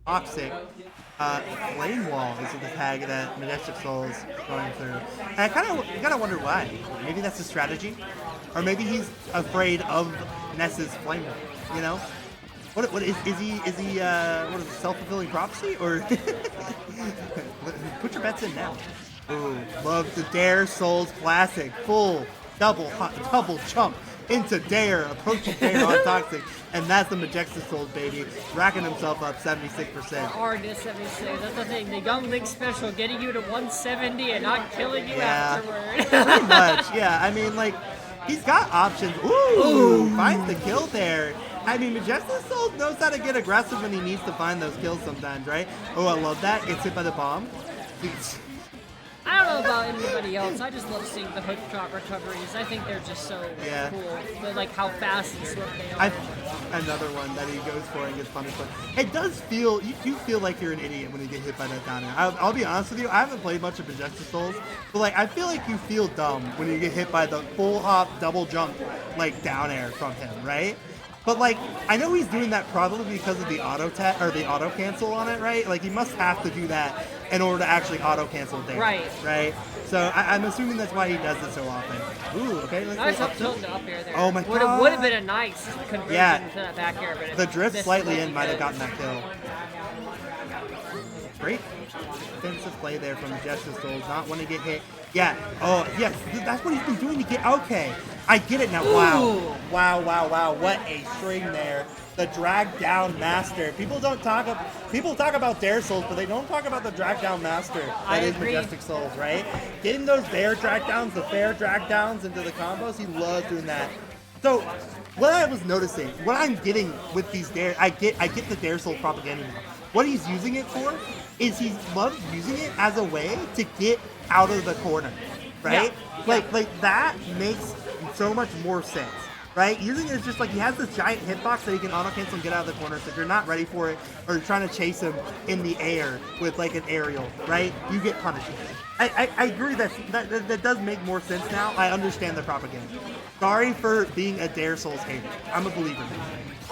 ToxiC. Flame Wall is the tag that Majestic Soul's going through. And I gotta wonder why. Maybe that's a strategy. Or maybe he's afraid of Ness's Flame Wall, you know? What is he what is it, self-fulfilling prophecy? Or put your bets in now. Ooh, love the Dare Souls classic. Full double jump into Dare, approaching Dare on ToxiC, and that's the Majestic Souls baby, racking himself up 76%. Hard to 76. That's the thing. The Young Link special, getting you to 170 and not killing you afterward. Pretty much. Yeah. I mean, like, he's got options. Ooh, finds the kill there. I mean, Majestic Souls knows how to get aggressive when he needs to find those kills sometimes, right? Oh, I love that. Gets hit by the bomb. I don't know about anybody else. I just love seeing the hook shot recoveries. I think they're just so cool. But like how fast and swift they are. Another one that he goes for and gets punished for. It does feel, you do feel like you're an idiot when you get hit by that down air. I'll be honest with you, I haven't played much of Majestic Souls, but like I feel like you feel dumb when you get hit by the full hop, double jump, like down air from him, right? But like, I know he's doing that probably because of the auto cancel on it, right? Like he must have to do that in order to actually auto cancel there. Right. So I'm assuming that's why he does it so often. Ooh, okay. Nice up tilt to up air there. Oh my god. Would have been a nice conversion to that back air, but the drift slightly in might have gotten that kill. Great defensive play there from Majestic Souls, not want to get hit. Yeah. Oh, yes. That's what he's been doing to get. Okay. I get it now. Ooh. Wow. What a string there. The drag down master. People talk about Dare Souls, but they don't talk about the drag down master that is Majestic Souls, right? Getting those Dare drag downs, the fair drag downs into the combos, he loves doing that. So what I was noticing, what I'm getting with these Dare, I get the Dare Souls propaganda now. What he's using it for is he loves using it as a way to get out of the corner, right? Yeah. Like that makes so much more sense, right? Using it as just like he has this giant hitbox that he can auto cancel and get out of the corner. So if you're not ready for it or you're trying to chase him in the air with like an aerial, right? You get punished. I agree that does make more sense now. I understand the propaganda. Sorry for being a Dare Souls hater. I'm a believer now.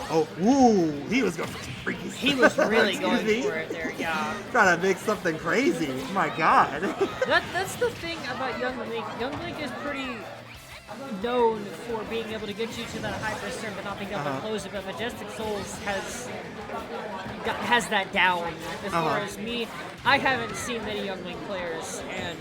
Oh, ooh, he was going for some freaky stuff. He was really going for it there, yeah. Trying to make something crazy. My God. That's the thing about Young Link. Young Link is pretty known for being able to get you to that high percent but not being able to close it, but Majestic Souls has that down. As far as me, I haven't seen many Young Link players, and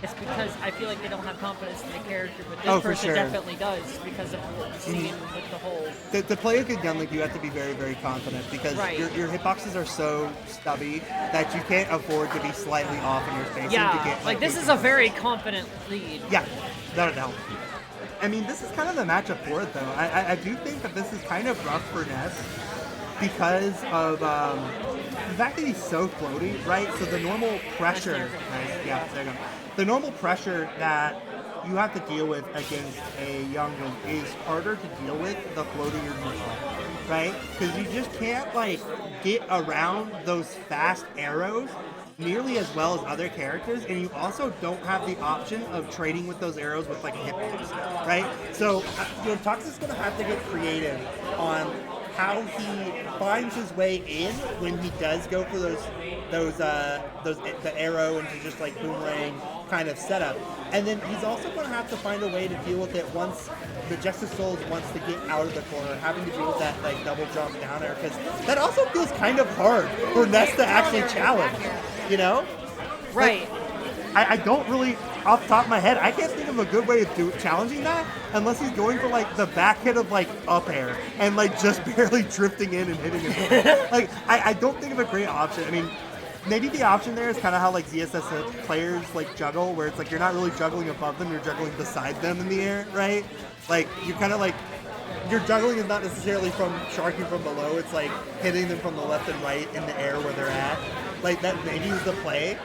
it's because I feel like they don't have confidence in the character, but this person definitely does because of what we've seen with the whole... To play a good Young Link, you have to be very, very confident because your hitboxes are so stubby that you can't afford to be slightly off in your spacing to get... Like this is a very confident lead. Yeah, without a doubt. I mean, this is kind of the matchup for it, though. I do think that this is kind of rough for Ness because of the fact that he's so floaty, right? So the normal pressure... Yeah, there you go. The normal pressure that you have to deal with against a Young Link is harder to deal with the floatier you play, right? Because you just can't, like, get around those fast arrows nearly as well as other characters, and you also don't have the option of trading with those arrows with like a hitbox, right? So ToxiC's gonna have to get creative on how he finds his way in when he does go for the arrow into just like boomerang kind of setup, and then he's also going to have to find a way to deal with it once Majestic Souls wants to get out of the corner, having to deal with that like double jump down there, because that also feels kind of hard for Ness to actually challenge, you know? Right. Like, I don't really, off the top of my head, I can't think of a good way of challenging that unless he's going for like the back hit of like up air and like just barely drifting in and hitting it. Like I don't think of a great option. I mean, maybe the option there is kind of how like ZSS players like juggle, where it's like you're not really juggling above them, you're juggling beside them in the air, right? Like you're kind of like, your juggling is not necessarily from sharking from below, it's like hitting them from the left and right in the air where they're at. Like that maybe is the play.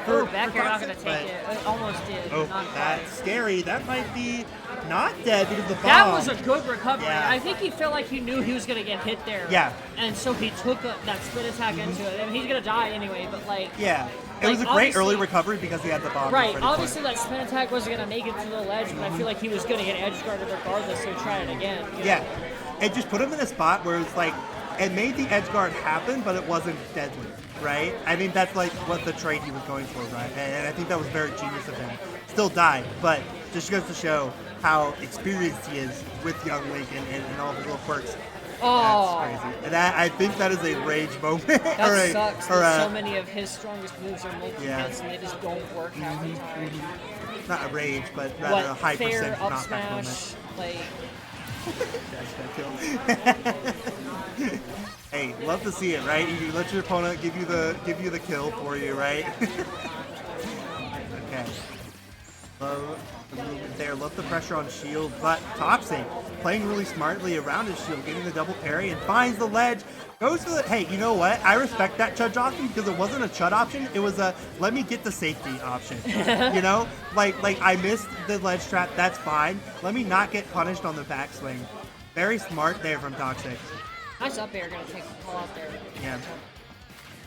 Back air not going to take it. It almost did. Oh, that's scary. That might be not dead because the bomb. That was a good recovery. Yeah. I think he felt like he knew he was going to get hit there. Yeah. And so he took that spin attack into it. I mean, he's going to die anyway, but like... Yeah. It was a great early recovery because he had the bomb. Right. Obviously, that spin attack wasn't going to make it to the ledge, but I feel like he was going to get edge guarded regardless, so he tried it again. Yeah. It just put him in a spot where it's like, it made the edge guard happen, but it wasn't deadly, right? I think that's like what the trade he was going for, right? And I think that was very genius of him. Still died, but just goes to show how experienced he is with young Link and all his little quirks. Oh, that's crazy. And I think that is a rage moment. That sucks. So many of his strongest moves are multi-hits and they just don't work half the time. Not a rage, but rather a high percent up knockback smash, moment. like. Hey, love to see it, right? You let your opponent give you the kill for you, right? Okay. Love the movement there. Love the pressure on shield, but ToxiC playing really smartly around his shield, getting the double parry and finds the ledge. Goes for the, hey, you know what? I respect that Chud option because it wasn't a Chud option. It was a let me get the safety option. You know, like I missed the ledge trap. That's fine. Let me not get punished on the backswing. Very smart there from ToxiC. Nice up air, gonna take the call out there. Yeah.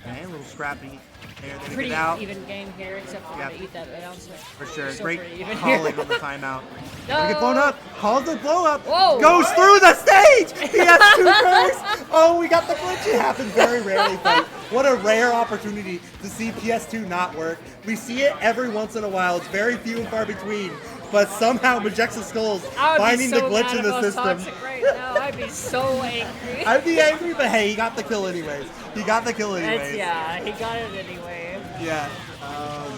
Okay, a little scrappy there. Pretty get out. even game here, except for gonna eat that announcement. For sure. So great calling on the timeout. No. Gonna get blown up. Calls the blow up. Whoa. Goes through the stage. PS2 curse. Oh, we got the glitch. It happens very rarely, folks. What a rare opportunity to see PS2 not work. We see it every once in a while. It's very few and far between. But somehow Majestic Skulls finding the glitch in the system. Right now. I'd be so angry. I'd be angry, but hey, he got the kill anyways. He got the kill anyways. Yeah, he got it anyway. Yeah.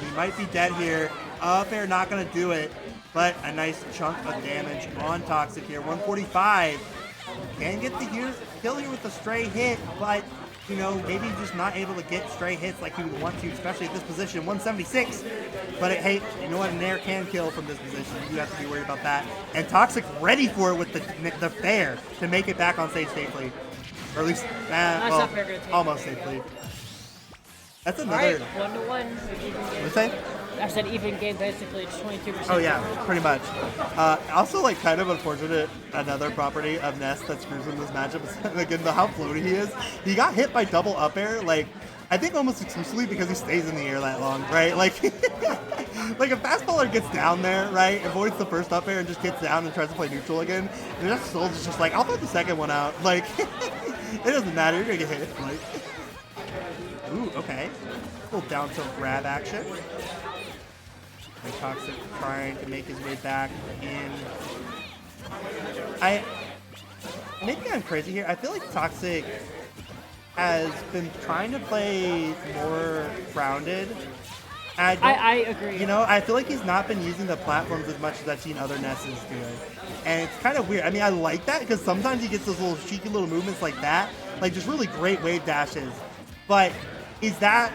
We might be dead here. Up air not going to do it, but a nice chunk of damage on ToxiC here. 145. Can get the kill here with a stray hit, but you know, maybe just not able to get stray hits like he would want to, especially at this position. 176. But hey, you know what? An air can kill from this position. You do have to be worried about that. And ToxiC ready for it with the fair to make it back on stage safely. Or at least, almost safely. That's another. All right, 1-1. What'd you say? I said even game, basically it's 22%. Oh yeah, pretty much. Also, like, kind of unfortunate, another property of Ness that screws in this matchup is, again, how floaty he is. He got hit by double up air, like, I think almost exclusively because he stays in the air that long, right? Like, like a fastballer gets down there, right, avoids the first up air and just gets down and tries to play neutral again. And Ness Souls is just like, I'll throw the second one out. Like, it doesn't matter, you're gonna get hit. Like, ooh, okay. Little down tilt grab action. And ToxiC trying to make his way back in. Maybe I'm crazy here. I feel like ToxiC has been trying to play more grounded. I agree. You know, I feel like he's not been using the platforms as much as I've seen other Nesses do it. And it's kind of weird. I mean, I like that because sometimes he gets those little cheeky little movements like that. Like just really great wave dashes. But is that...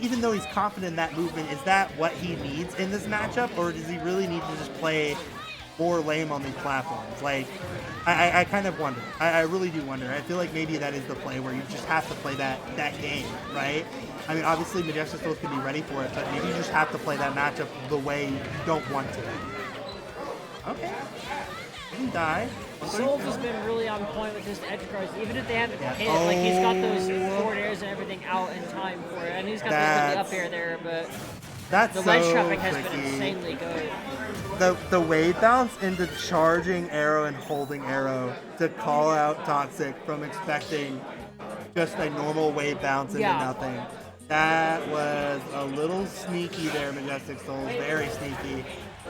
even though he's confident in that movement, is that what he needs in this matchup, or does he really need to just play more lame on these platforms? Like, I kind of wonder. I really do wonder. I feel like maybe that is the play where you just have to play that game, right? I mean, obviously Majestic Souls can be ready for it, but maybe you just have to play that matchup the way you don't want to. Okay. Didn't die. Souls has been really on point with his edge guards, even if they haven't hit. Like he's got those forward airs and everything out in time for it, and he's got the up air there. But the ledge trapping has been insanely good. The wave bounce into charging arrow and holding arrow to call out ToxiC from expecting just a normal wave bounce into nothing. That was a little sneaky there, Majestic Souls. Very sneaky.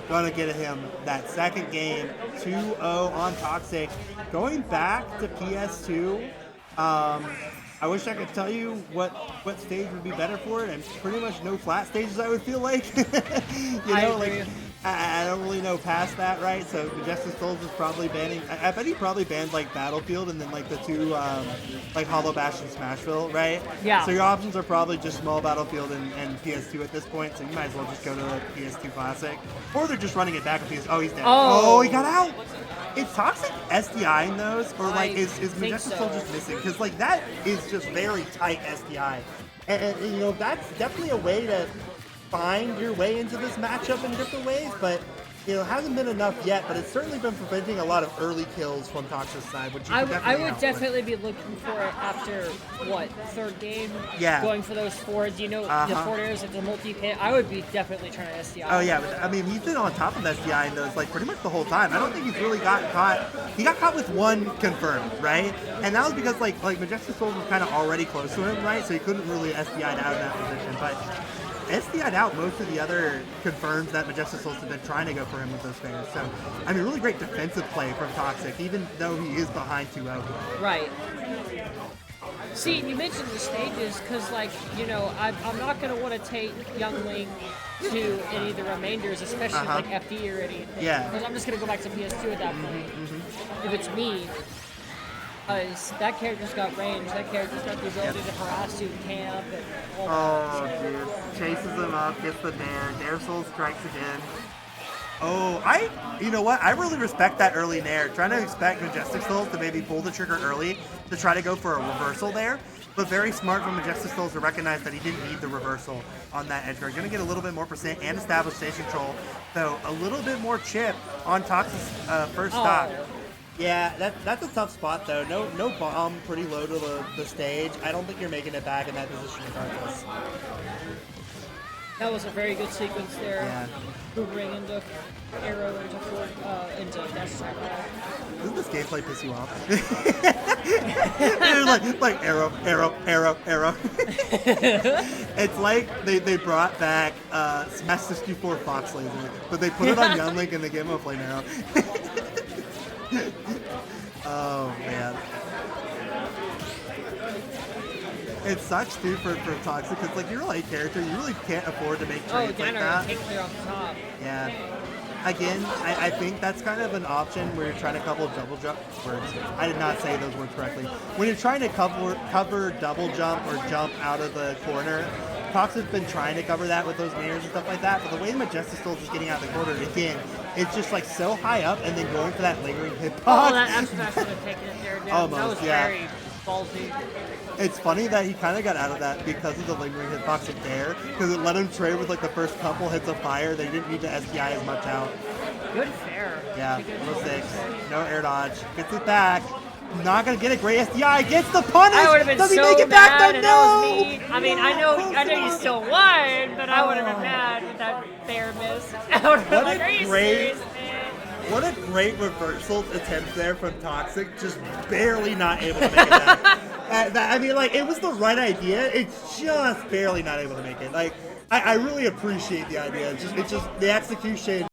Gonna get him that second game, 2-0 on ToxiC. Going back to PS2, I wish I could tell you what stage would be better for it, and pretty much no flat stages, I would feel like. You know, like I don't really know past that, right? So Majestic Souls is probably banning. I bet he probably banned like Battlefield and then like the two like Hollow Bash and Smashville, right? Yeah. So your options are probably just small Battlefield and PS2 at this point. So you might as well just go to like PS2 Classic, or they're just running it back to PS. Oh, he's dead. Oh, he got out. Is ToxiC SDIing those, or like is Majestic Soul just missing? Because like that is just very tight SDI, and you know that's definitely a way to find your way into this matchup in different ways. But hasn't been enough yet, but it's certainly been preventing a lot of early kills from ToxiC's side, which I would definitely be looking for it after, third game? Yeah. Going for those forwards, the forward areas with the multi-hit. I would be definitely trying to SDI. Oh, yeah. But, I mean, he's been on top of SDI in those, pretty much the whole time. I don't think he's really gotten caught. He got caught with one confirmed, right? And that was because, Majestic Souls was kind of already close to him, right? So he couldn't really SDI out in that position. But SDI'd out most of the other confirms that Majestic Souls have been trying to go for him with those spares. So, I mean, really great defensive play from ToxiC, even though he is behind 2-0. Right. See, you mentioned the stages, because, I'm not going to want to take Young Link to any of the remainders, especially FD or anything. Yeah. Because I'm just going to go back to PS2 at that point. If it's me. Because that character's got range, that character's got the ability to harass you, camp, and all that. Dude. Chases him up, gets the Dare Soul strikes again. Oh, you know what? I really respect that early Nair. Trying to expect Majestic Souls to maybe pull the trigger early to try to go for a reversal there. But very smart from Majestic Souls to recognize that he didn't need the reversal on that edge guard. Going to get a little bit more percent and establish stage control. So a little bit more chip on ToxiC's first stock. Yeah, that's a tough spot though. No bomb, pretty low to the stage. I don't think you're making it back in that position regardless. That was a very good sequence there. Yeah. Hoovering into arrow into Ness. Doesn't this gameplay piss you off? like arrow. It's like they brought back Smash 64 Fox Laser, but they put it on Young Link and they gave him a flame arrow. Oh man. It sucks too for ToxiC because your late character, you really can't afford to make trades like that. Take clear off the top. Yeah. Again, I think that's kind of an option where you're trying to couple double jump words. I did not say those words correctly. When you're trying to cover double jump or jump out of the corner, ToxiC's been trying to cover that with those mirrors and stuff like that, but the way Majestic Souls is getting out of the corner, again, it's just so high up and then going for that lingering hitbox. Oh, that F smash would have taken it there, dude. Almost, that was very ballsy. It's funny that he kind of got out of that because of the lingering hitbox of Dare, because it let him trade with the first couple hits of fire. They didn't need to SDI as much out. Good fair. Yeah, 106. No air dodge. Gets it back. Not gonna get a great SDI. Gets the punish. I would have been Does he so make it mad, back? and No. that was me. I mean, I know you still won, but I would have been mad with that fair miss. I would have been like, are you serious, man? What a great reversal attempt there from ToxiC. Just barely not able to make it back. I mean, it was the right idea. It's just barely not able to make it. I really appreciate the idea. It's just the execution.